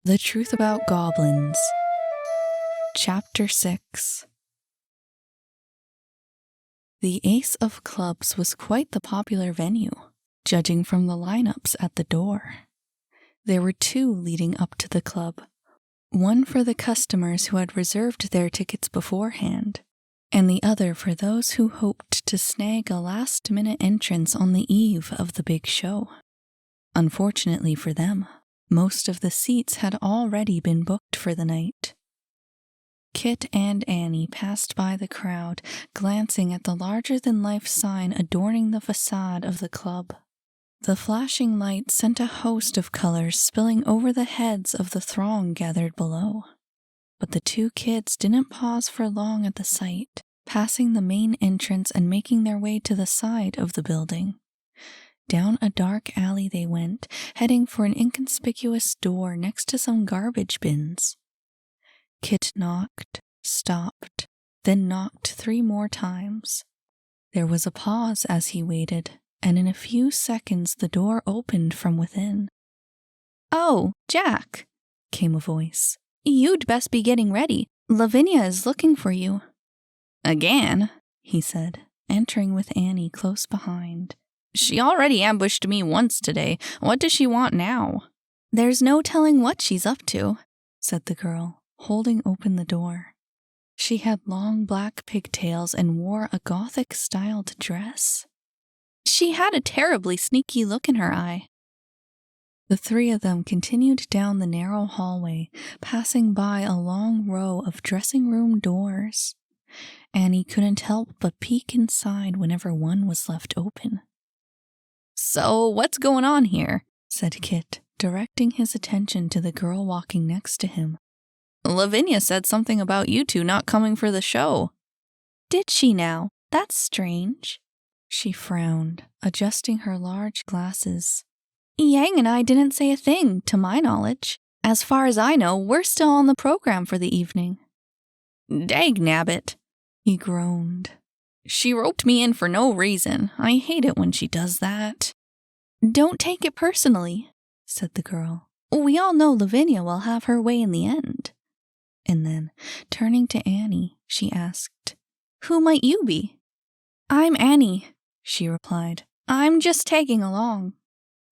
The Truth About Goblins. Chapter 6. The Ace of Clubs was quite the popular venue, judging from the lineups at the door. There were two leading up to the club, one for the customers who had reserved their tickets beforehand, and the other for those who hoped to snag a last-minute entrance on the eve of the big show. Unfortunately for them, most of the seats had already been booked for the night. Kit and Annie passed by the crowd, glancing at the larger-than-life sign adorning the facade of the club. The flashing light sent a host of colors spilling over the heads of the throng gathered below. But the two kids didn't pause for long at the sight, passing the main entrance and making their way to the side of the building. Down a dark alley they went, heading for an inconspicuous door next to some garbage bins. Kit knocked, stopped, then knocked 3 more times. There was a pause as he waited, and in a few seconds the door opened from within. "Oh, Jack," came a voice. "You'd best be getting ready. Lavinia is looking for you." "Again?" he said, entering with Annie close behind. "She already ambushed me once today. What does she want now?" "There's no telling what she's up to," said the girl, holding open the door. She had long black pigtails and wore a Gothic-styled dress. "She had a terribly sneaky look in her eye." The 3 of them continued down the narrow hallway, passing by a long row of dressing room doors. Annie couldn't help but peek inside whenever one was left open. "So, what's going on here?" said Kit, directing his attention to the girl walking next to him. "Lavinia said something about you two not coming for the show." "Did she now? That's strange." She frowned, adjusting her large glasses. "Yang and I didn't say a thing, to my knowledge. As far as I know, we're still on the program for the evening." "Dagnabbit," he groaned. "She roped me in for no reason. I hate it when she does that." "Don't take it personally," said the girl. "We all know Lavinia will have her way in the end." And then, turning to Annie, she asked, "Who might you be?" "I'm Annie," she replied. "I'm just tagging along."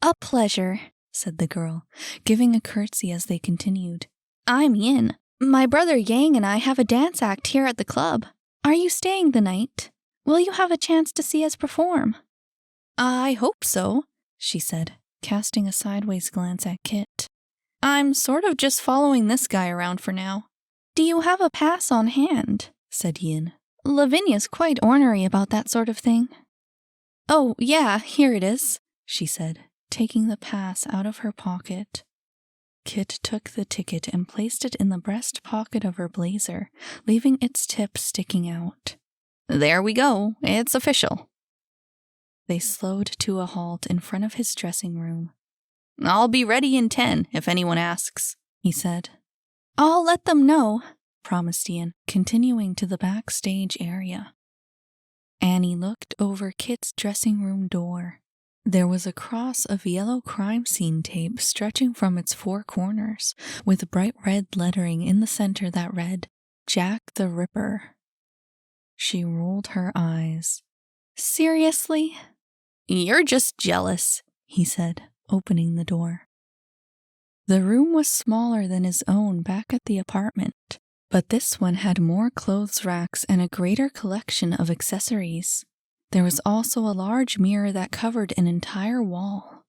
"A pleasure," said the girl, giving a curtsy as they continued. "I'm Yin. My brother Yang and I have a dance act here at the club. Are you staying the night? Will you have a chance to see us perform?" "I hope so," she said, casting a sideways glance at Kit. "I'm sort of just following this guy around for now." "Do you have a pass on hand?" said Yin. "Lavinia's quite ornery about that sort of thing." "Oh, yeah, here it is," she said, taking the pass out of her pocket. Kit took the ticket and placed it in the breast pocket of her blazer, leaving its tip sticking out. "There we go. It's official." They slowed to a halt in front of his dressing room. "I'll be ready in 10, if anyone asks," he said. "I'll let them know," promised Ian, continuing to the backstage area. Annie looked over Kit's dressing room door. There was a cross of yellow crime scene tape stretching from its 4 corners, with bright red lettering in the center that read, "Jack the Ripper." She rolled her eyes. "Seriously?" "You're just jealous," he said, opening the door. The room was smaller than his own back at the apartment, but this one had more clothes racks and a greater collection of accessories. There was also a large mirror that covered an entire wall.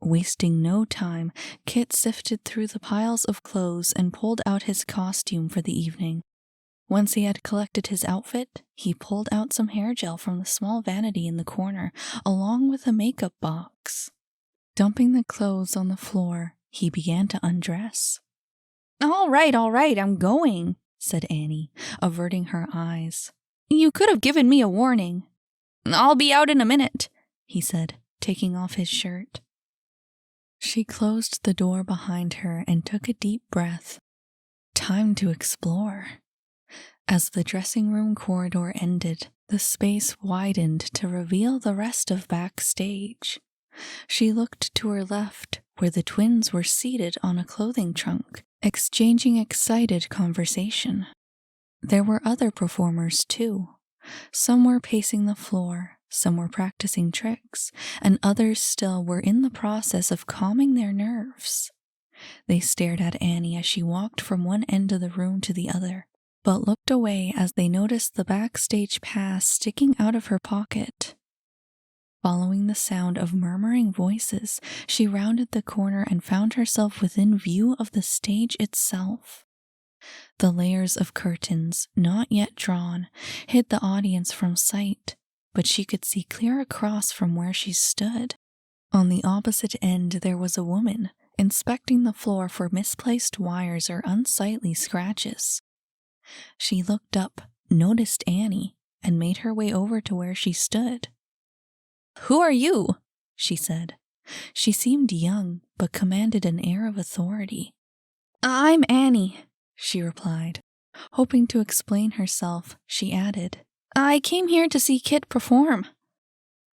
Wasting no time, Kit sifted through the piles of clothes and pulled out his costume for the evening. Once he had collected his outfit, he pulled out some hair gel from the small vanity in the corner, along with a makeup box. Dumping the clothes on the floor, he began to undress. All right, I'm going," said Annie, averting her eyes. "You could have given me a warning." "I'll be out in a minute," he said, taking off his shirt. She closed the door behind her and took a deep breath. Time to explore. As the dressing room corridor ended, the space widened to reveal the rest of backstage. She looked to her left, where the twins were seated on a clothing trunk, exchanging excited conversation. There were other performers too. Some were pacing the floor, some were practicing tricks, and others still were in the process of calming their nerves. They stared at Annie as she walked from one end of the room to the other, but looked away as they noticed the backstage pass sticking out of her pocket. Following the sound of murmuring voices, she rounded the corner and found herself within view of the stage itself. The layers of curtains, not yet drawn, hid the audience from sight, but she could see clear across from where she stood. On the opposite end there was a woman, inspecting the floor for misplaced wires or unsightly scratches. She looked up, noticed Annie, and made her way over to where she stood. "Who are you?" she said. She seemed young, but commanded an air of authority. "I'm Annie," she replied. Hoping to explain herself, she added, "I came here to see Kit perform."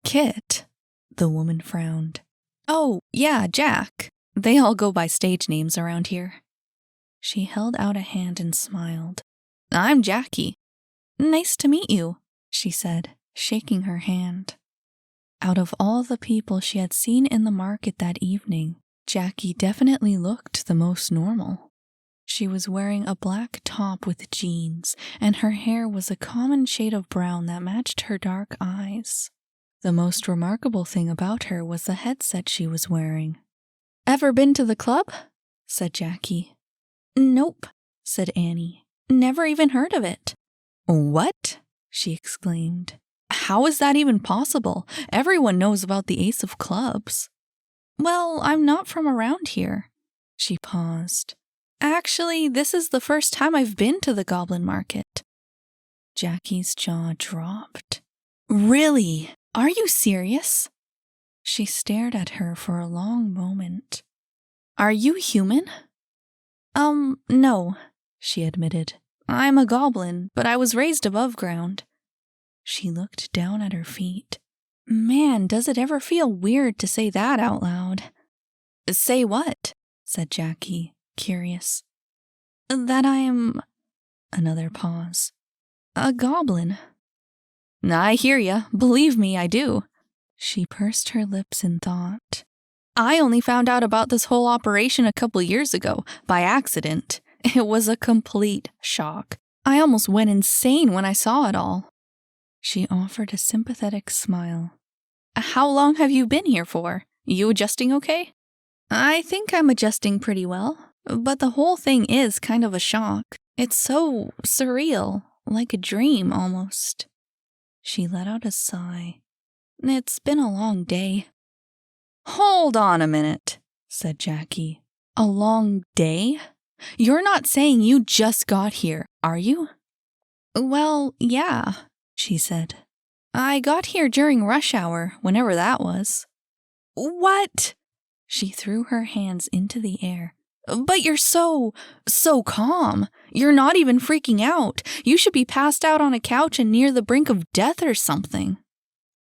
"Kit?" The woman frowned. "Oh, yeah, Jack. They all go by stage names around here." She held out a hand and smiled. "I'm Jackie." "Nice to meet you," she said, shaking her hand. Out of all the people she had seen in the market that evening, Jackie definitely looked the most normal. She was wearing a black top with jeans, and her hair was a common shade of brown that matched her dark eyes. The most remarkable thing about her was the headset she was wearing. "Ever been to the club?" said Jackie. "Nope," said Annie. "Never even heard of it." "What?" she exclaimed. "How is that even possible? Everyone knows about the Ace of Clubs." "Well, I'm not from around here." She paused. "Actually, this is the first time I've been to the Goblin Market." Jackie's jaw dropped. "Really? Are you serious?" She stared at her for a long moment. "Are you human?" No," she admitted. "I'm a goblin, but I was raised above ground." She looked down at her feet. Man, does it ever feel weird to say that out loud. "Say what?" said Jackie, curious. "That I'm..." Another pause. "A goblin." "I hear ya. Believe me, I do." She pursed her lips in thought. "I only found out about this whole operation a couple years ago, by accident. It was a complete shock. I almost went insane when I saw it all." She offered a sympathetic smile. "How long have you been here for? You adjusting okay?" "I think I'm adjusting pretty well, but the whole thing is kind of a shock. It's so surreal, like a dream almost." She let out a sigh. "It's been a long day." "Hold on a minute," said Jackie. "A long day? You're not saying you just got here, are you?" "Well, yeah," she said. "I got here during rush hour, whenever that was." "What?" She threw her hands into the air. "But you're so calm. You're not even freaking out. You should be passed out on a couch and near the brink of death or something."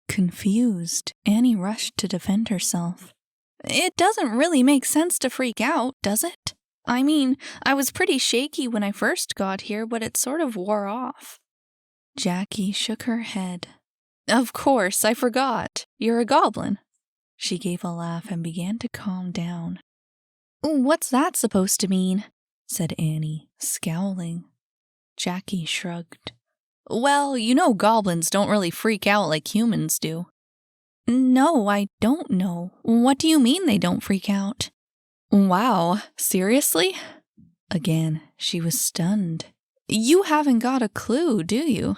Confused, Annie rushed to defend herself. "It doesn't really make sense to freak out, does it? I mean, I was pretty shaky when I first got here, but it sort of wore off." Jackie shook her head. "Of course, I forgot. You're a goblin." She gave a laugh and began to calm down. "What's that supposed to mean?" said Annie, scowling. Jackie shrugged. "Well, you know goblins don't really freak out like humans do." "No, I don't know. What do you mean they don't freak out?" "Wow, seriously?" Again, she was stunned. "You haven't got a clue, do you?"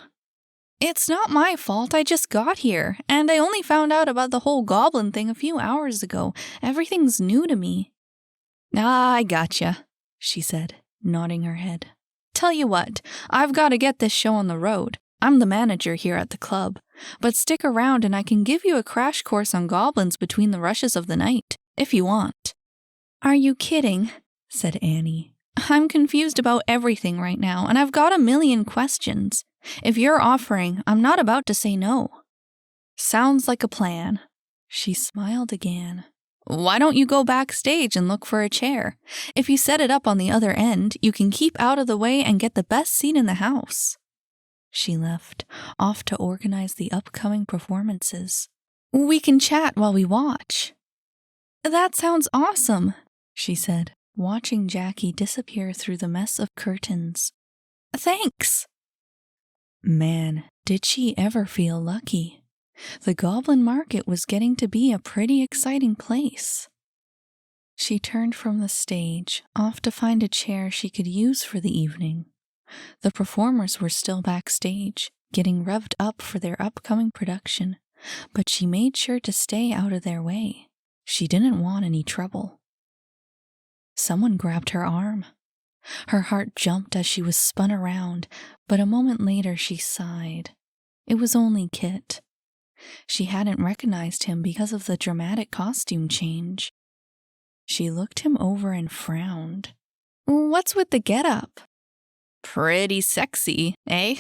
"It's not my fault. I just got here, and I only found out about the whole goblin thing a few hours ago. Everything's new to me." "Ah, I gotcha," she said, nodding her head. "Tell you what, I've got to get this show on the road. I'm the manager here at the club. But stick around and I can give you a crash course on goblins between the rushes of the night, if you want." "Are you kidding?" said Annie. "I'm confused about everything right now, and I've got a million questions. If you're offering, I'm not about to say no." "Sounds like a plan." She smiled again. Why don't you go backstage and look for a chair? If you set it up on the other end, you can keep out of the way and get the best seat in the house." She left, off to organize the upcoming performances. "We can chat while we watch." "That sounds awesome," she said, watching Jackie disappear through the mess of curtains. "Thanks." Man, did she ever feel lucky. The Goblin Market was getting to be a pretty exciting place. She turned from the stage, off to find a chair she could use for the evening. The performers were still backstage, getting revved up for their upcoming production, but she made sure to stay out of their way. She didn't want any trouble. Someone grabbed her arm. Her heart jumped as she was spun around, but a moment later she sighed. It was only Kit. She hadn't recognized him because of the dramatic costume change. She looked him over and frowned. "What's with the getup?" "Pretty sexy, eh?"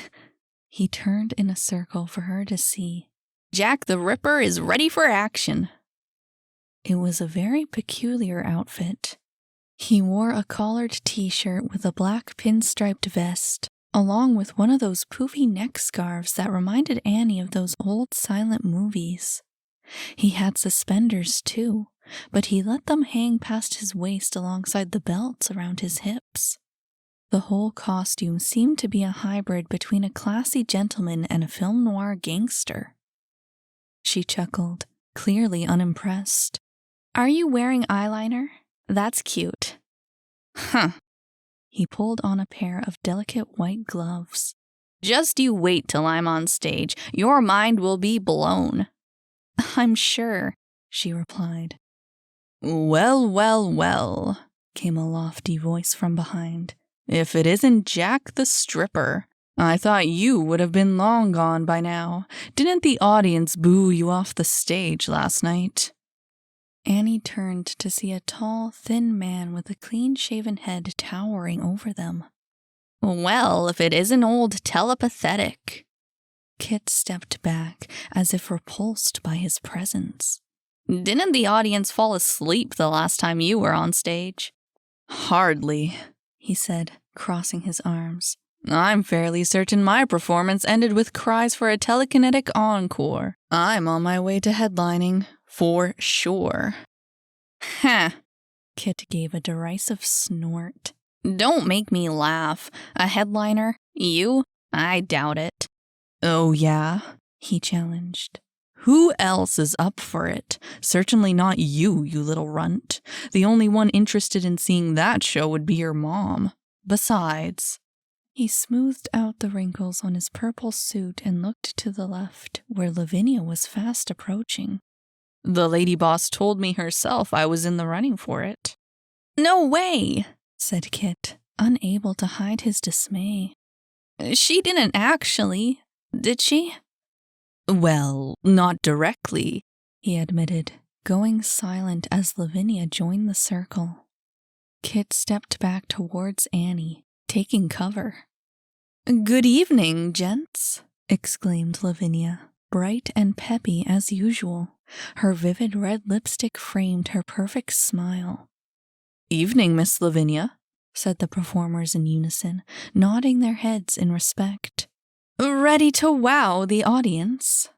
He turned in a circle for her to see. "Jack the Ripper is ready for action." It was a very peculiar outfit. He wore a collared t-shirt with a black pinstriped vest, along with one of those poofy neck scarves that reminded Annie of those old silent movies. He had suspenders too, but he let them hang past his waist alongside the belts around his hips. The whole costume seemed to be a hybrid between a classy gentleman and a film noir gangster. She chuckled, clearly unimpressed. "Are you wearing eyeliner? That's cute." "Huh." He pulled on a pair of delicate white gloves. "Just you wait till I'm on stage. Your mind will be blown." "I'm sure," she replied. "Well, well, well," came a lofty voice from behind. "If it isn't Jack the Stripper. I thought you would have been long gone by now. Didn't the audience boo you off the stage last night?" Annie turned to see a tall, thin man with a clean-shaven head towering over them. "Well, if it isn't old Telepathetic." Kit stepped back, as if repulsed by his presence. "Didn't the audience fall asleep the last time you were on stage?" "Hardly," he said, crossing his arms. "I'm fairly certain my performance ended with cries for a telekinetic encore. I'm on my way to headlining, for sure." "Heh." Kit gave a derisive snort. "Don't make me laugh. A headliner? You? I doubt it." "Oh, yeah?" he challenged. "Who else is up for it? Certainly not you, you little runt. The only one interested in seeing that show would be your mom. Besides..." He smoothed out the wrinkles on his purple suit and looked to the left, where Lavinia was fast approaching. "The lady boss told me herself I was in the running for it." "No way," said Kit, unable to hide his dismay. "She didn't actually, did she?" "Well, not directly," he admitted, going silent as Lavinia joined the circle. Kit stepped back towards Annie, taking cover. "Good evening, gents," exclaimed Lavinia, bright and peppy as usual. Her vivid red lipstick framed her perfect smile. "Evening, Miss Lavinia," said the performers in unison, nodding their heads in respect. "Ready to wow the audience."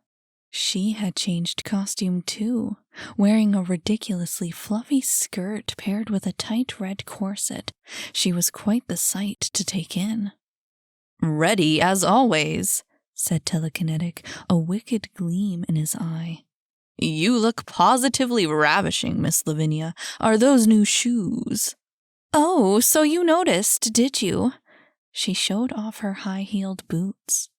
She had changed costume too, wearing a ridiculously fluffy skirt paired with a tight red corset. She was quite the sight to take in. "Ready as always," said Telekinetic, a wicked gleam in his eye. "You look positively ravishing, Miss Lavinia. Are those new shoes?" "Oh, so you noticed, did you?" She showed off her high-heeled boots.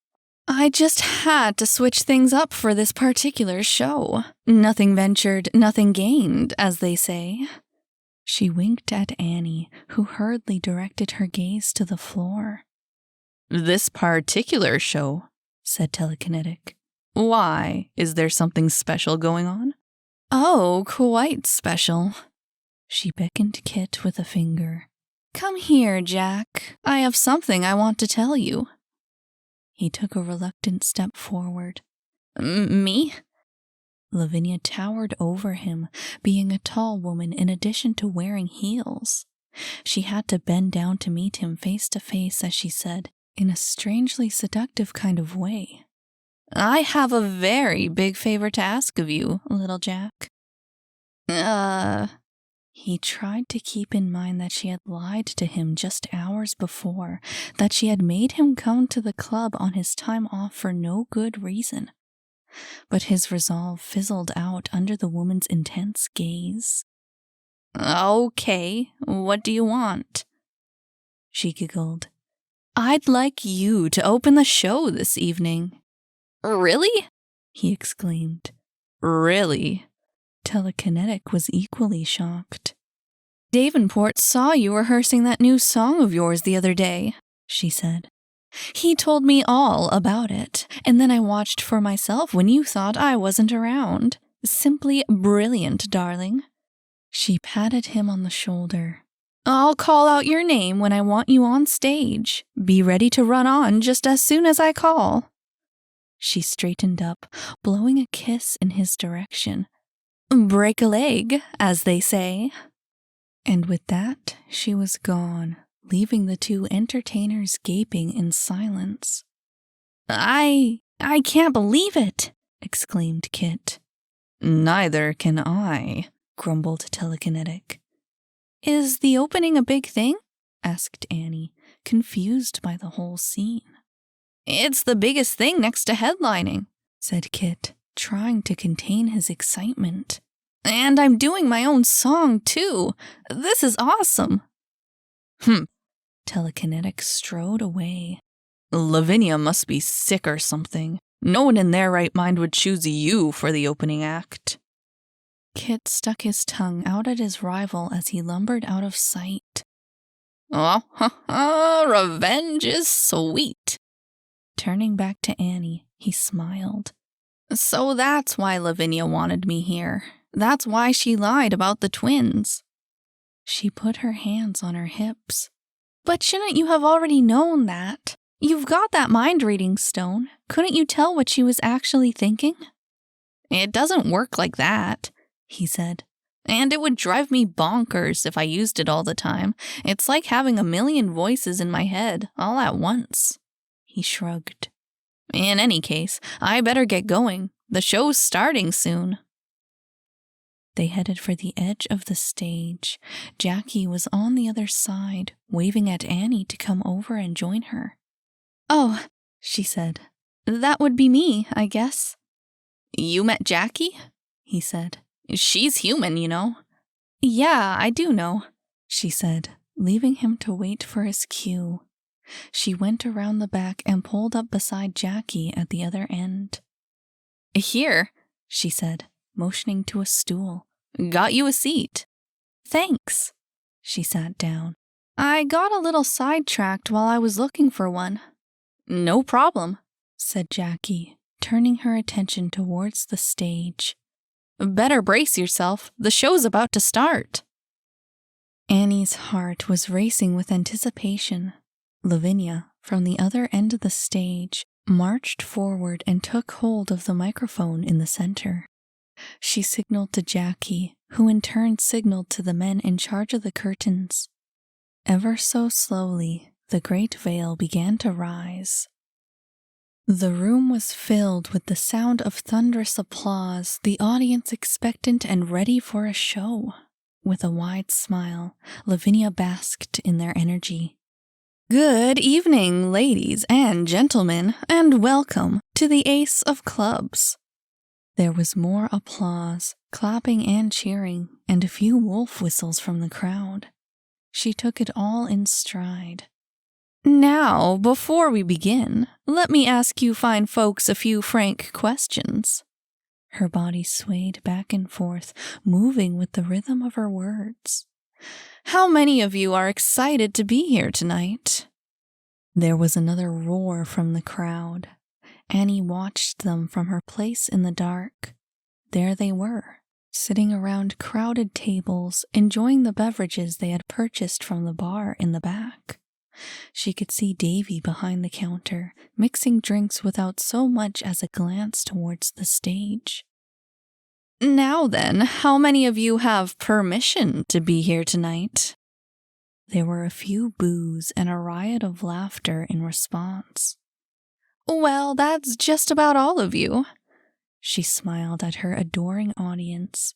"I just had to switch things up for this particular show. Nothing ventured, nothing gained, as they say." She winked at Annie, who hurriedly directed her gaze to the floor. "This particular show," said Telekinetic. "Why, is there something special going on?" "Oh, quite special." She beckoned Kit with a finger. "Come here, Jack. I have something I want to tell you." He took a reluctant step forward. "Me?" Lavinia towered over him, being a tall woman in addition to wearing heels. She had to bend down to meet him face to face as she said, in a strangely seductive kind of way, "I have a very big favor to ask of you, little Jack." He tried to keep in mind that she had lied to him just hours before, that she had made him come to the club on his time off for no good reason. But his resolve fizzled out under the woman's intense gaze. "Okay, what do you want?" She giggled. "I'd like you to open the show this evening." "Really?" he exclaimed. "Really?" Telekinetic was equally shocked. "Davenport saw you rehearsing that new song of yours the other day," she said. "He told me all about it, and then I watched for myself when you thought I wasn't around. Simply brilliant, darling." She patted him on the shoulder. "I'll call out your name when I want you on stage. Be ready to run on just as soon as I call." She straightened up, blowing a kiss in his direction. "Break a leg, as they say." And with that, she was gone, leaving the two entertainers gaping in silence. I can't believe it," exclaimed Kit. "Neither can I," grumbled Telekinetic. "Is the opening a big thing?" asked Annie, confused by the whole scene. "It's the biggest thing next to headlining," said Kit, trying to contain his excitement. "And I'm doing my own song, too. This is awesome." Telekinetic strode away. "Lavinia must be sick or something. No one in their right mind would choose you for the opening act." Kit stuck his tongue out at his rival as he lumbered out of sight. Revenge is sweet." Turning back to Annie, he smiled. "So that's why Lavinia wanted me here. That's why she lied about the twins." She put her hands on her hips. "But shouldn't you have already known that? You've got that mind-reading stone. Couldn't you tell what she was actually thinking?" "It doesn't work like that," he said. "And it would drive me bonkers if I used it all the time. It's like having a million voices in my head all at once." He shrugged. "In any case, I better get going. The show's starting soon." They headed for the edge of the stage. Jackie was on the other side, waving at Annie to come over and join her. "Oh," she said, "that would be me, I guess." "You met Jackie?" he said. "She's human, you know." "Yeah, I do know," she said, leaving him to wait for his cue. She went around the back and pulled up beside Jackie at the other end. "Here," she said, motioning to a stool. "Got you a seat." "Thanks." She sat down. "I got a little sidetracked while I was looking for one." "No problem," said Jackie, turning her attention towards the stage. "Better brace yourself. The show's about to start." Annie's heart was racing with anticipation. Lavinia, from the other end of the stage, marched forward and took hold of the microphone in the center. She signaled to Jackie, who in turn signaled to the men in charge of the curtains. Ever so slowly, the great veil began to rise. The room was filled with the sound of thunderous applause, the audience expectant and ready for a show. With a wide smile, Lavinia basked in their energy. "Good evening, ladies and gentlemen, and welcome to the Ace of Clubs." There was more applause, clapping and cheering, and a few wolf whistles from the crowd. She took it all in stride. "Now, before we begin, let me ask you fine folks a few frank questions." Her body swayed back and forth, moving with the rhythm of her words. "How many of you are excited to be here tonight?" There was another roar from the crowd. Annie watched them from her place in the dark. There they were, sitting around crowded tables, enjoying the beverages they had purchased from the bar in the back. She could see Davy behind the counter, mixing drinks without so much as a glance towards the stage. Now then, how many of you have permission to be here tonight? There were a few boos and a riot of laughter in response. Well, that's just about all of you. She smiled at her adoring audience.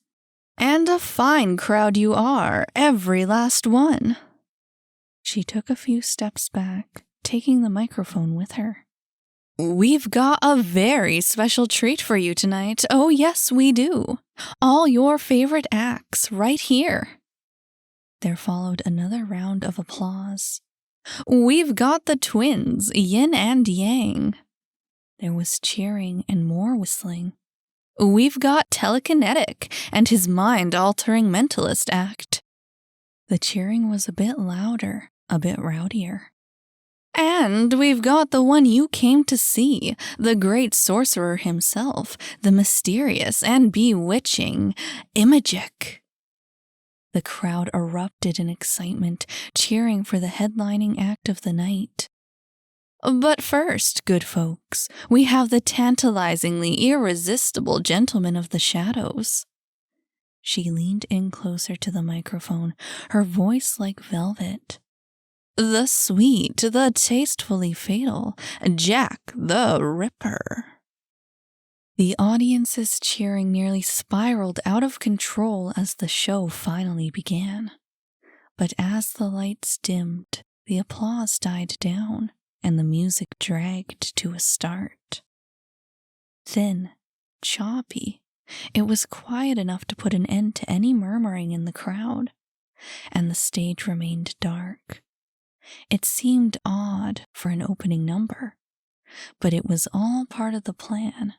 And a fine crowd you are, every last one. She took a few steps back, taking the microphone with her. We've got a very special treat for you tonight. Oh, yes, we do. All your favorite acts right here. There followed another round of applause. We've got the twins, Yin and Yang. There was cheering and more whistling. We've got Telekinetic and his mind-altering mentalist act. The cheering was a bit louder, a bit rowdier. And we've got the one you came to see, the great sorcerer himself, the mysterious and bewitching Imagic. The crowd erupted in excitement, cheering for the headlining act of the night. But first, good folks, we have the tantalizingly irresistible gentleman of the shadows. She leaned in closer to the microphone, her voice like velvet. The sweet, the tastefully fatal, Jack the Ripper. The audience's cheering nearly spiraled out of control as the show finally began. But as the lights dimmed, the applause died down, and the music dragged to a start. Thin, choppy, it was quiet enough to put an end to any murmuring in the crowd, and the stage remained dark. It seemed odd for an opening number, but it was all part of the plan.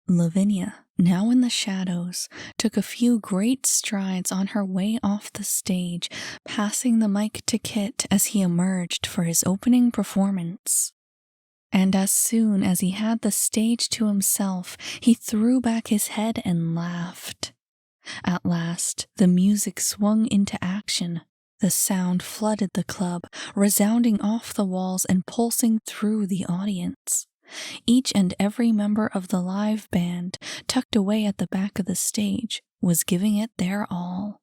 Lavinia, now in the shadows, took a few great strides on her way off the stage, passing the mic to Kit as he emerged for his opening performance. And as soon as he had the stage to himself, he threw back his head and laughed. At last, the music swung into action. The sound flooded the club, resounding off the walls and pulsing through the audience. Each and every member of the live band, tucked away at the back of the stage, was giving it their all.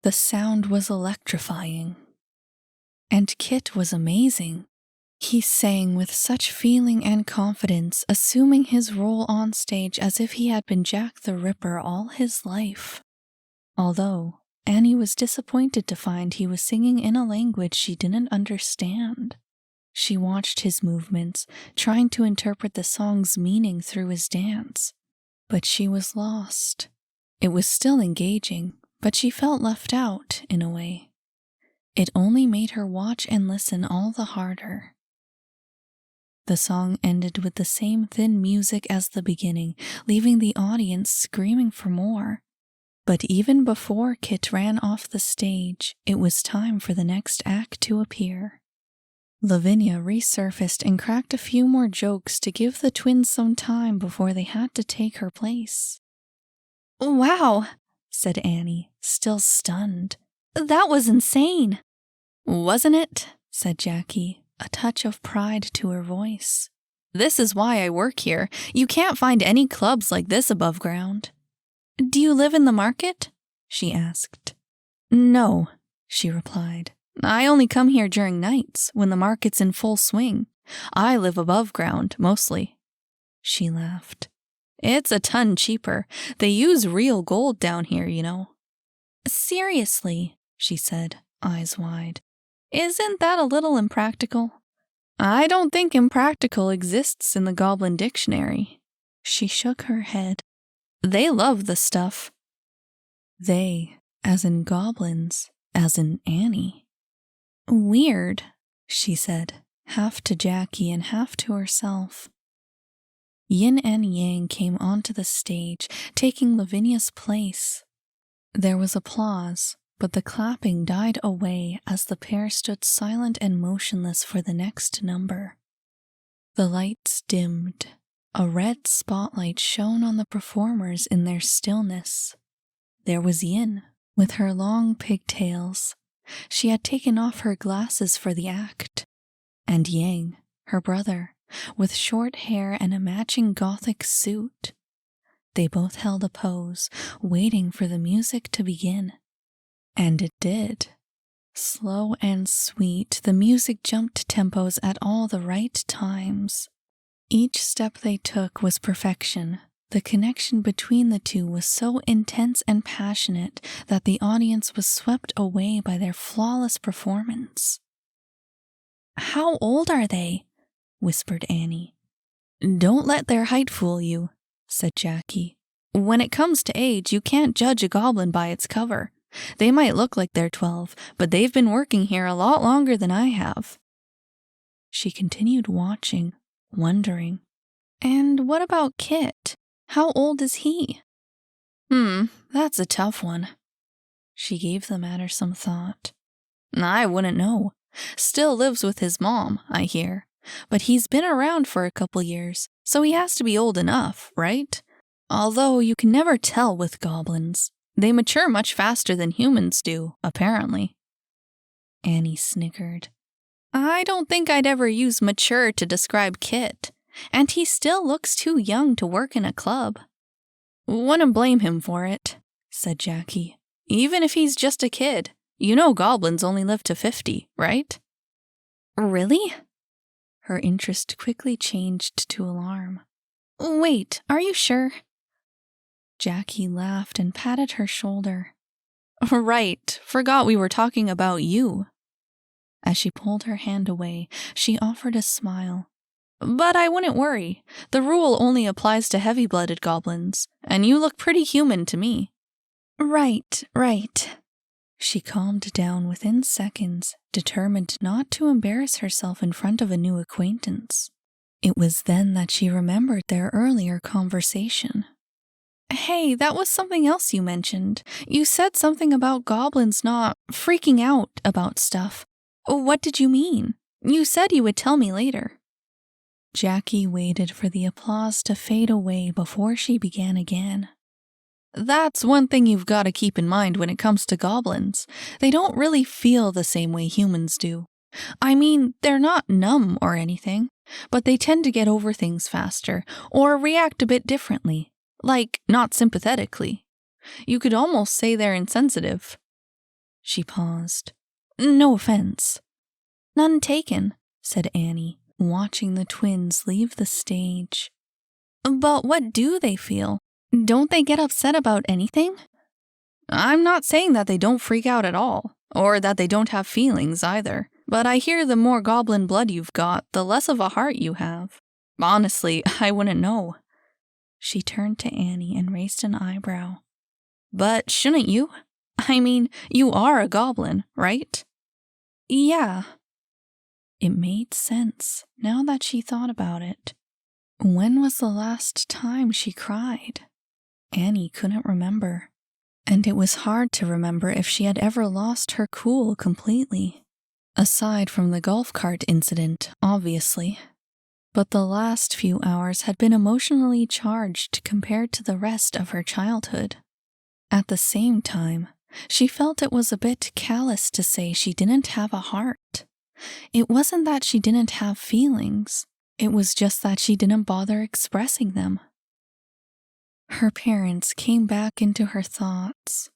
The sound was electrifying. And Kit was amazing. He sang with such feeling and confidence, assuming his role on stage as if he had been Jack the Ripper all his life. Although Annie was disappointed to find he was singing in a language she didn't understand. She watched his movements, trying to interpret the song's meaning through his dance. But she was lost. It was still engaging, but she felt left out, in a way. It only made her watch and listen all the harder. The song ended with the same thin music as the beginning, leaving the audience screaming for more. But even before Kit ran off the stage, it was time for the next act to appear. Lavinia resurfaced and cracked a few more jokes to give the twins some time before they had to take her place. Wow, said Annie, still stunned. That was insane. Wasn't it? Said Jackie, a touch of pride to her voice. This is why I work here. You can't find any clubs like this above ground. Do you live in the market? She asked. No, she replied. I only come here during nights, when the market's in full swing. I live above ground, mostly. She laughed. It's a ton cheaper. They use real gold down here, you know. Seriously, she said, eyes wide. Isn't that a little impractical? I don't think impractical exists in the Goblin Dictionary. She shook her head. They love the stuff. They, as in goblins, as in Annie. Weird, she said, half to Jackie and half to herself. Yin and Yang came onto the stage, taking Lavinia's place. There was applause, but the clapping died away as the pair stood silent and motionless for the next number. The lights dimmed. A red spotlight shone on the performers in their stillness. There was Yin, with her long pigtails. She had taken off her glasses for the act. And Yang, her brother, with short hair and a matching gothic suit. They both held a pose, waiting for the music to begin. And it did. Slow and sweet, the music jumped tempos at all the right times. Each step they took was perfection. The connection between the two was so intense and passionate that the audience was swept away by their flawless performance. "How old are they?" whispered Annie. "Don't let their height fool you," said Jackie. "When it comes to age, you can't judge a goblin by its cover. They might look like they're 12, but they've been working here a lot longer than I have." She continued watching, wondering. "And what about Kit? How old is he?" That's a tough one." She gave the matter some thought. "I wouldn't know. Still lives with his mom, I hear. But he's been around for a couple years, so he has to be old enough, right? Although you can never tell with goblins. They mature much faster than humans do, apparently." Annie snickered. "I don't think I'd ever use mature to describe Kit, and he still looks too young to work in a club." "Wouldn't blame him for it," said Jackie. "Even if he's just a kid. You know goblins only live to 50, right?" "Really?" Her interest quickly changed to alarm. "Wait, are you sure?" Jackie laughed and patted her shoulder. "Right, forgot we were talking about you." As she pulled her hand away, she offered a smile. "But I wouldn't worry. The rule only applies to heavy-blooded goblins, and you look pretty human to me." Right. She calmed down within seconds, determined not to embarrass herself in front of a new acquaintance. It was then that she remembered their earlier conversation. "Hey, that was something else you mentioned. You said something about goblins not freaking out about stuff. What did you mean? You said you would tell me later." Jackie waited for the applause to fade away before she began again. "That's one thing you've got to keep in mind when it comes to goblins. They don't really feel the same way humans do. I mean, they're not numb or anything, but they tend to get over things faster or react a bit differently. Like, not sympathetically. You could almost say they're insensitive." She paused. "No offense." "None taken," said Annie, watching the twins leave the stage. "But what do they feel? Don't they get upset about anything?" "I'm not saying that they don't freak out at all, or that they don't have feelings either, but I hear the more goblin blood you've got, the less of a heart you have. Honestly, I wouldn't know." She turned to Annie and raised an eyebrow. "But shouldn't you? I mean, you are a goblin, right?" "Yeah." It made sense, now that she thought about it. When was the last time she cried? Annie couldn't remember. And it was hard to remember if she had ever lost her cool completely. Aside from the golf cart incident, obviously. But the last few hours had been emotionally charged compared to the rest of her childhood. At the same time, she felt it was a bit callous to say she didn't have a heart. It wasn't that she didn't have feelings. It was just that she didn't bother expressing them. Her parents came back into her thoughts.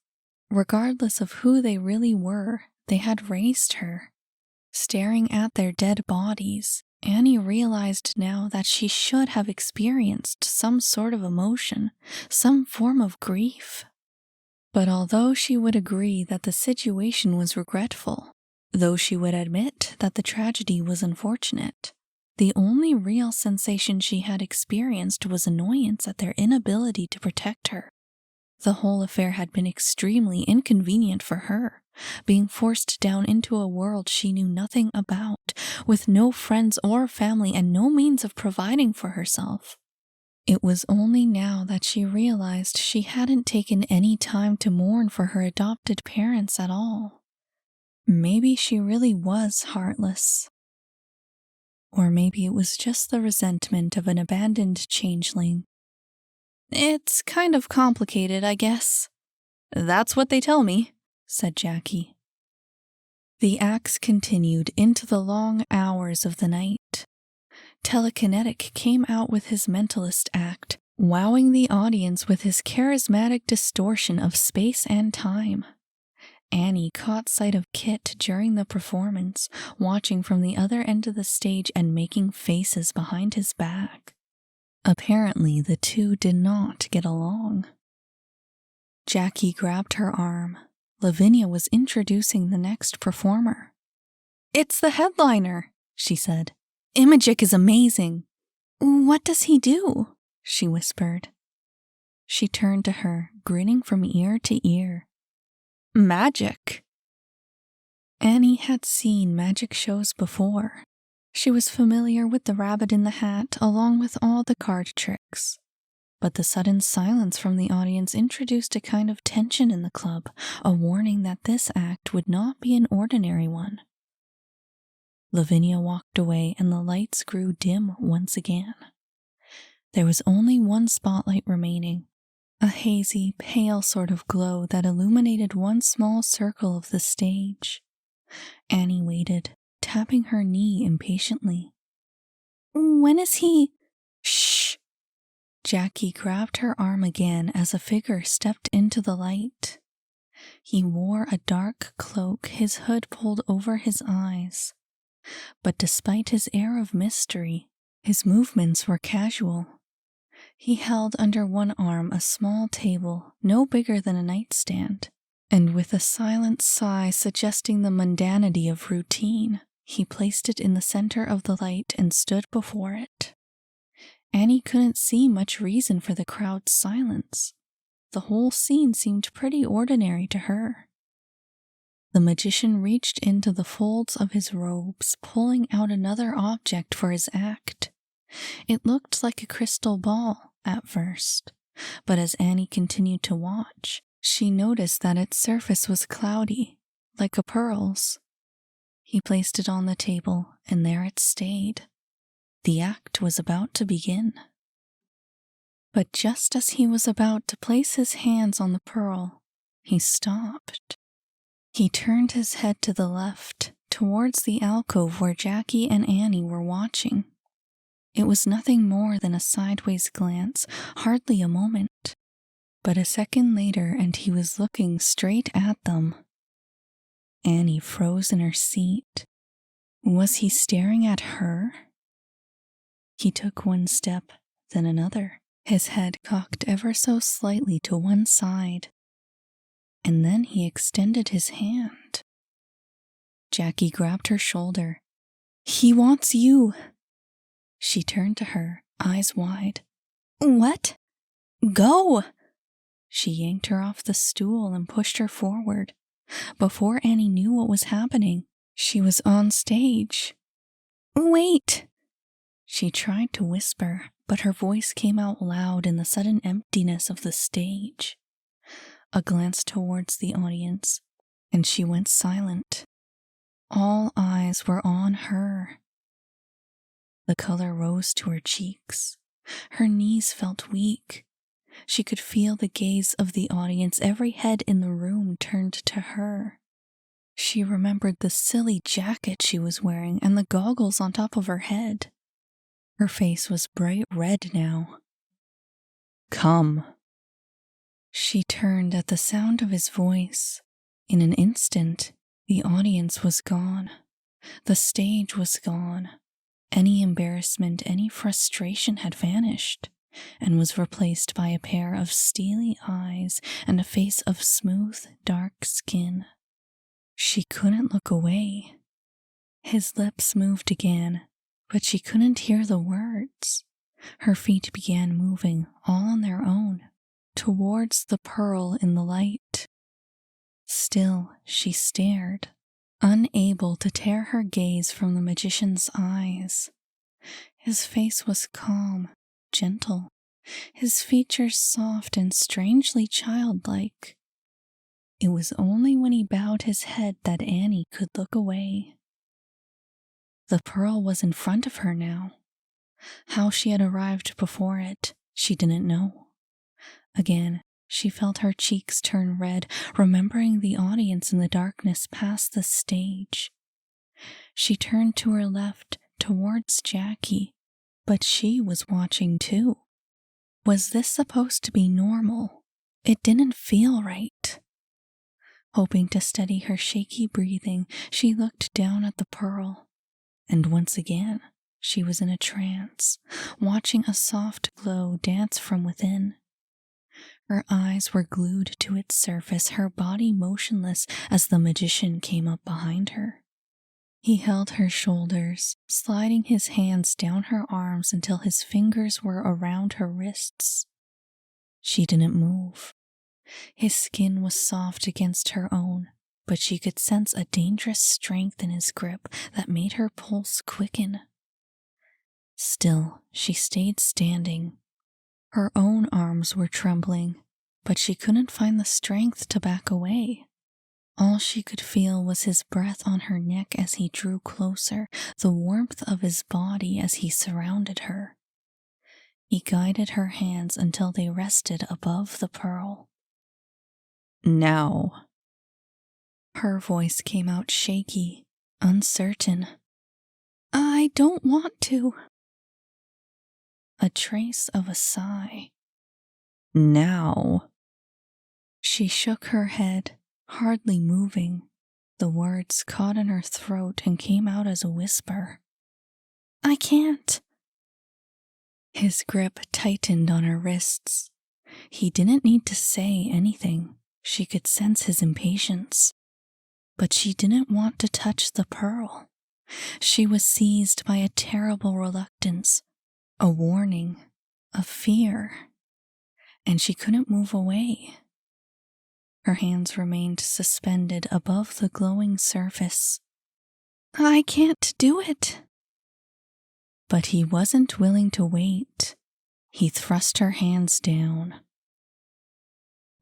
Regardless of who they really were, they had raised her. Staring at their dead bodies, Annie realized now that she should have experienced some sort of emotion, some form of grief. But although she would agree that the situation was regretful, though she would admit that the tragedy was unfortunate, the only real sensation she had experienced was annoyance at their inability to protect her. The whole affair had been extremely inconvenient for her, being forced down into a world she knew nothing about, with no friends or family and no means of providing for herself. It was only now that she realized she hadn't taken any time to mourn for her adopted parents at all. Maybe she really was heartless. Or maybe it was just the resentment of an abandoned changeling. "It's kind of complicated, I guess." "That's what they tell me," said Jackie. The axe continued into the long hours of the night. Telekinetic came out with his mentalist act, wowing the audience with his charismatic distortion of space and time. Annie caught sight of Kit during the performance, watching from the other end of the stage and making faces behind his back. Apparently, the two did not get along. Jackie grabbed her arm. Lavinia was introducing the next performer. "It's the headliner," she said. "Imagic is amazing." "What does he do?" she whispered. She turned to her, grinning from ear to ear. "Magic." Annie had seen magic shows before. She was familiar with the rabbit in the hat along with all the card tricks. But the sudden silence from the audience introduced a kind of tension in the club, a warning that this act would not be an ordinary one. Lavinia walked away and the lights grew dim once again. There was only one spotlight remaining, a hazy, pale sort of glow that illuminated one small circle of the stage. Annie waited, tapping her knee impatiently. "When is he—" "Shh!" Jackie grabbed her arm again as a figure stepped into the light. He wore a dark cloak, his hood pulled over his eyes. But despite his air of mystery, his movements were casual. He held under one arm a small table, no bigger than a nightstand, and with a silent sigh suggesting the mundanity of routine, he placed it in the center of the light and stood before it. Annie couldn't see much reason for the crowd's silence. The whole scene seemed pretty ordinary to her. The magician reached into the folds of his robes, pulling out another object for his act. It looked like a crystal ball at first, but as Annie continued to watch, she noticed that its surface was cloudy, like a pearl's. He placed it on the table, and there it stayed. The act was about to begin. But just as he was about to place his hands on the pearl, he stopped. He turned his head to the left, towards the alcove where Jackie and Annie were watching. It was nothing more than a sideways glance, hardly a moment. But a second later, and he was looking straight at them. Annie froze in her seat. Was he staring at her? He took one step, then another, his head cocked ever so slightly to one side. And then he extended his hand. Jackie grabbed her shoulder. "He wants you." She turned to her, eyes wide. "What?" "Go!" She yanked her off the stool and pushed her forward. Before Annie knew what was happening, she was on stage. "Wait!" She tried to whisper, but her voice came out loud in the sudden emptiness of the stage. A glance towards the audience, and she went silent. All eyes were on her. The color rose to her cheeks. Her knees felt weak. She could feel the gaze of the audience. Every head in the room turned to her. She remembered the silly jacket she was wearing and the goggles on top of her head. Her face was bright red now. "Come." She turned at the sound of his voice. In an instant, the audience was gone. The stage was gone. Any embarrassment, any frustration had vanished, and was replaced by a pair of steely eyes and a face of smooth, dark skin. She couldn't look away. His lips moved again, but she couldn't hear the words. Her feet began moving, all on their own, towards the pearl in the light. Still, she stared, unable to tear her gaze from the magician's eyes. His face was calm, gentle, his features soft and strangely childlike. It was only when he bowed his head that Annie could look away. The pearl was in front of her now. How she had arrived before it, she didn't know. Again, she felt her cheeks turn red, remembering the audience in the darkness past the stage. She turned to her left, towards Jackie, but she was watching too. Was this supposed to be normal? It didn't feel right. Hoping to steady her shaky breathing, she looked down at the pearl. And once again, she was in a trance, watching a soft glow dance from within. Her eyes were glued to its surface, her body motionless as the magician came up behind her. He held her shoulders, sliding his hands down her arms until his fingers were around her wrists. She didn't move. His skin was soft against her own, but she could sense a dangerous strength in his grip that made her pulse quicken. Still, she stayed standing. Her own arms were trembling, but she couldn't find the strength to back away. All she could feel was his breath on her neck as he drew closer, the warmth of his body as he surrounded her. He guided her hands until they rested above the pearl. Now. Her voice came out shaky, uncertain. I don't want to. A trace of a sigh. Now. She shook her head, hardly moving. The words caught in her throat and came out as a whisper. I can't. His grip tightened on her wrists. He didn't need to say anything. She could sense his impatience. But she didn't want to touch the pearl. She was seized by a terrible reluctance, a warning, a fear, and she couldn't move away. Her hands remained suspended above the glowing surface. I can't do it. But he wasn't willing to wait. He thrust her hands down.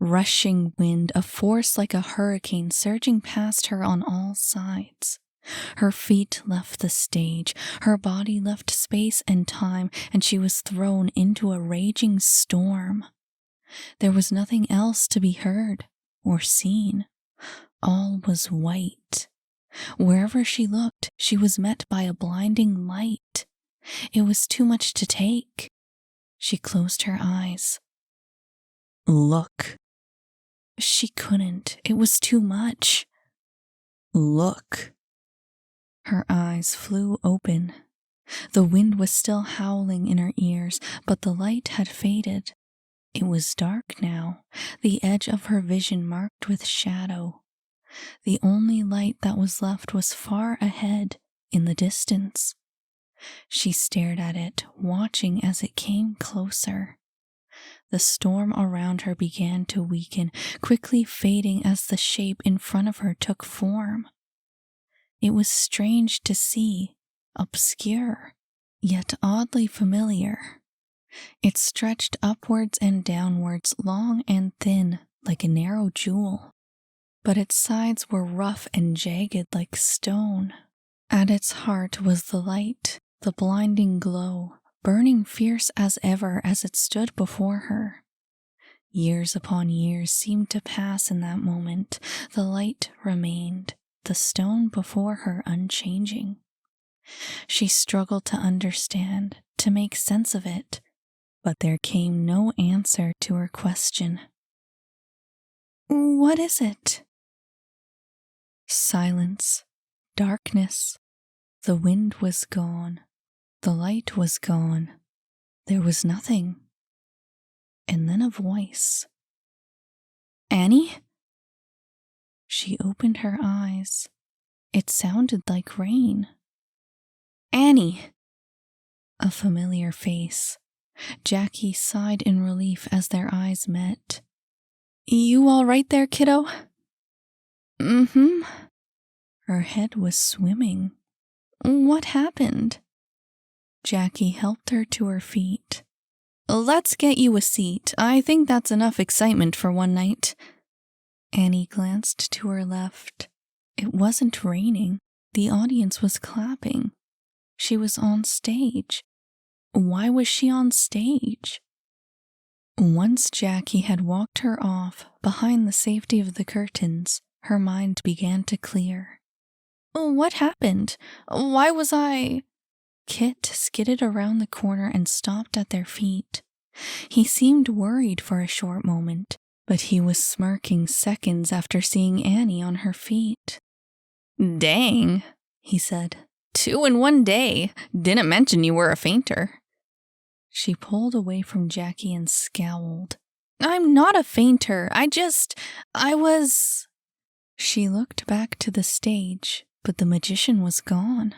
Rushing wind, a force like a hurricane surging past her on all sides. Her feet left the stage, her body left space and time, and she was thrown into a raging storm. There was nothing else to be heard or seen. All was white. Wherever she looked, she was met by a blinding light. It was too much to take. She closed her eyes. Look. She couldn't. It was too much. Look. Her eyes flew open. The wind was still howling in her ears, but the light had faded. It was dark now, the edge of her vision marked with shadow. The only light that was left was far ahead, in the distance. She stared at it, watching as it came closer. The storm around her began to weaken, quickly fading as the shape in front of her took form. It was strange to see, obscure, yet oddly familiar. It stretched upwards and downwards, long and thin, like a narrow jewel. But its sides were rough and jagged like stone. At its heart was the light, the blinding glow, burning fierce as ever as it stood before her. Years upon years seemed to pass in that moment. The light remained, the stone before her unchanging. She struggled to understand, to make sense of it, but there came no answer to her question. What is it? Silence, darkness. The wind was gone. The light was gone. There was nothing. And then a voice. Annie? She opened her eyes. It sounded like rain. Annie! A familiar face. Jackie sighed in relief as their eyes met. You all right there, kiddo? Mm-hmm. Her head was swimming. What happened? Jackie helped her to her feet. Let's get you a seat. I think that's enough excitement for one night. Annie glanced to her left. It wasn't raining. The audience was clapping. She was on stage. Why was she on stage? Once Jackie had walked her off behind the safety of the curtains, her mind began to clear. What happened? Why was I... Kit skidded around the corner and stopped at their feet. He seemed worried for a short moment, but he was smirking seconds after seeing Annie on her feet. "Dang," he said. "2 in one day. Didn't mention you were a fainter." She pulled away from Jackie and scowled. "I'm not a fainter. I was..." She looked back to the stage, but the magician was gone.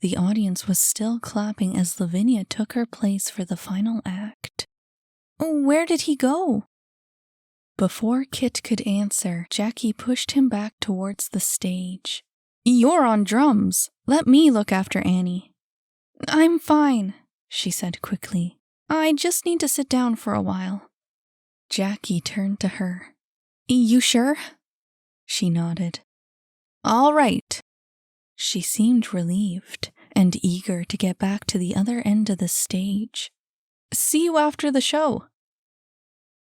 The audience was still clapping as Lavinia took her place for the final act. "Where did he go?" Before Kit could answer, Jackie pushed him back towards the stage. "You're on drums. Let me look after Annie." "I'm fine," she said quickly. "I just need to sit down for a while." Jackie turned to her. "You sure?" She nodded. "All right." She seemed relieved and eager to get back to the other end of the stage. "See you after the show."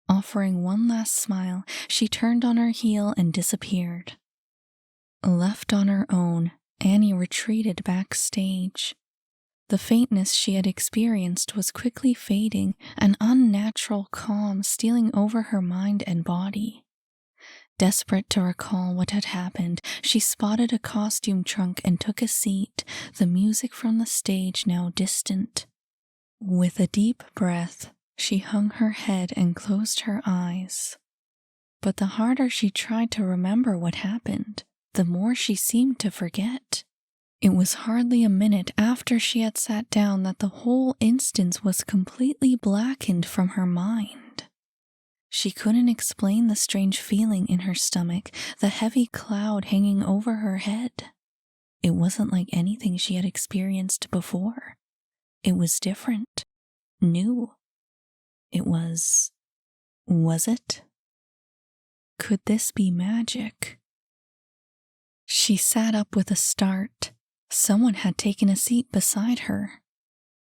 Offering one last smile, she turned on her heel and disappeared. Left on her own, Annie retreated backstage. The faintness she had experienced was quickly fading, an unnatural calm stealing over her mind and body. Desperate to recall what had happened, she spotted a costume trunk and took a seat, the music from the stage now distant. With a deep breath, she hung her head and closed her eyes. But the harder she tried to remember what happened, the more she seemed to forget. It was hardly a minute after she had sat down that the whole instance was completely blackened from her mind. She couldn't explain the strange feeling in her stomach, the heavy cloud hanging over her head. It wasn't like anything she had experienced before. It was different, new. It was it? Could this be magic? She sat up with a start. Someone had taken a seat beside her.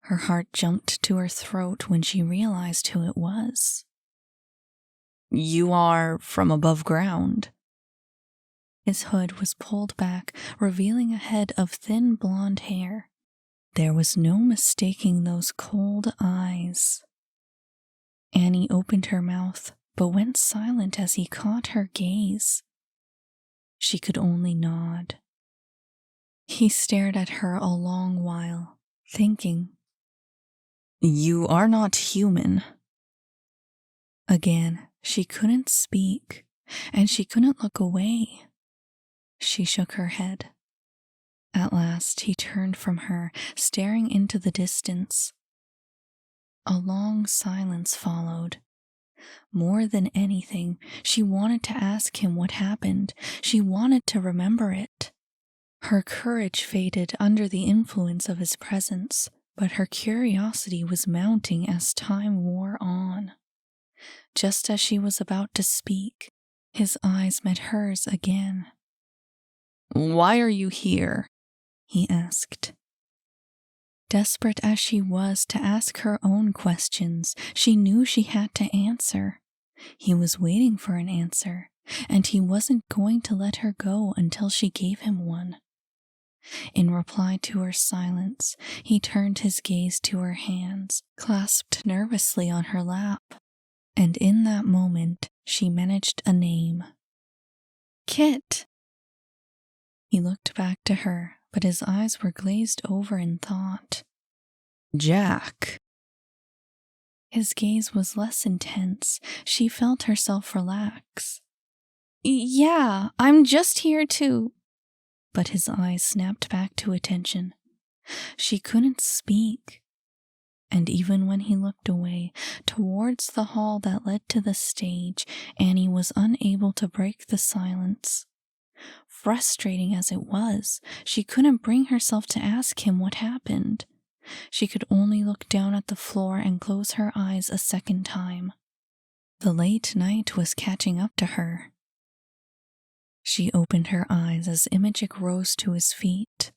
Her heart jumped to her throat when she realized who it was. "You are from above ground." His hood was pulled back, revealing a head of thin blonde hair. There was no mistaking those cold eyes. Annie opened her mouth, but went silent as he caught her gaze. She could only nod. He stared at her a long while, thinking. "You are not human." Again, she couldn't speak, and she couldn't look away. She shook her head. At last, he turned from her, staring into the distance. A long silence followed. More than anything, she wanted to ask him what happened. She wanted to remember it. Her courage faded under the influence of his presence, but her curiosity was mounting as time wore on. Just as she was about to speak, his eyes met hers again. "Why are you here?" he asked. Desperate as she was to ask her own questions, she knew she had to answer. He was waiting for an answer, and he wasn't going to let her go until she gave him one. In reply to her silence, he turned his gaze to her hands, clasped nervously on her lap, and in that moment she managed a name. "Kit." He looked back to her, but his eyes were glazed over in thought. "Jack." His gaze was less intense. She felt herself relax. "Yeah, I'm just here to..." But his eyes snapped back to attention. She couldn't speak. And even when he looked away, towards the hall that led to the stage, Annie was unable to break the silence. Frustrating as it was, she couldn't bring herself to ask him what happened. She could only look down at the floor and close her eyes a second time. The late night was catching up to her. She opened her eyes as Imajik rose to his feet.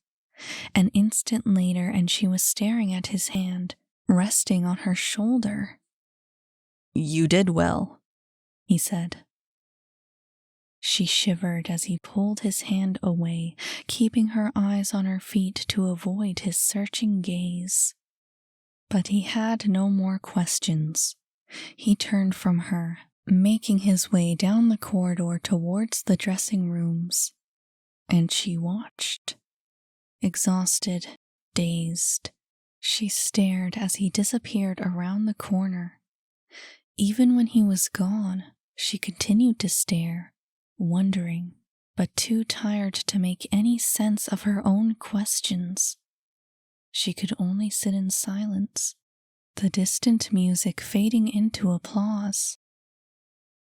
An instant later, and she was staring at his hand, resting on her shoulder. "You did well," he said. She shivered as he pulled his hand away, keeping her eyes on her feet to avoid his searching gaze. But he had no more questions. He turned from her, making his way down the corridor towards the dressing rooms, and she watched. Exhausted, dazed, she stared as he disappeared around the corner. Even when he was gone, she continued to stare, wondering, but too tired to make any sense of her own questions. She could only sit in silence, the distant music fading into applause.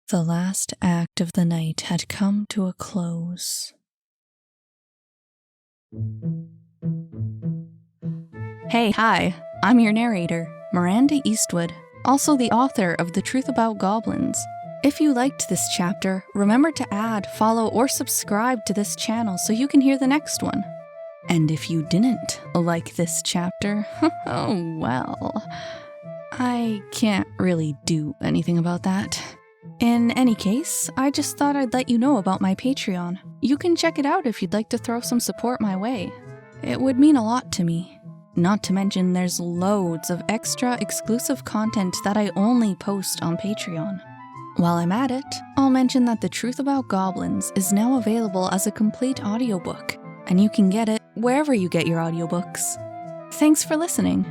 The last act of the night had come to a close. Hey, hi, I'm your narrator, Miranda Eastwood, also the author of The Truth About Goblins. If you liked this chapter, remember to add, follow, or subscribe to this channel so you can hear the next one. And if you didn't like this chapter, oh well, I can't really do anything about that. In any case, I just thought I'd let you know about my Patreon. You can check it out if you'd like to throw some support my way. It would mean a lot to me. Not to mention there's loads of extra exclusive content that I only post on Patreon. While I'm at it, I'll mention that The Truth About Goblins is now available as a complete audiobook, and you can get it wherever you get your audiobooks. Thanks for listening.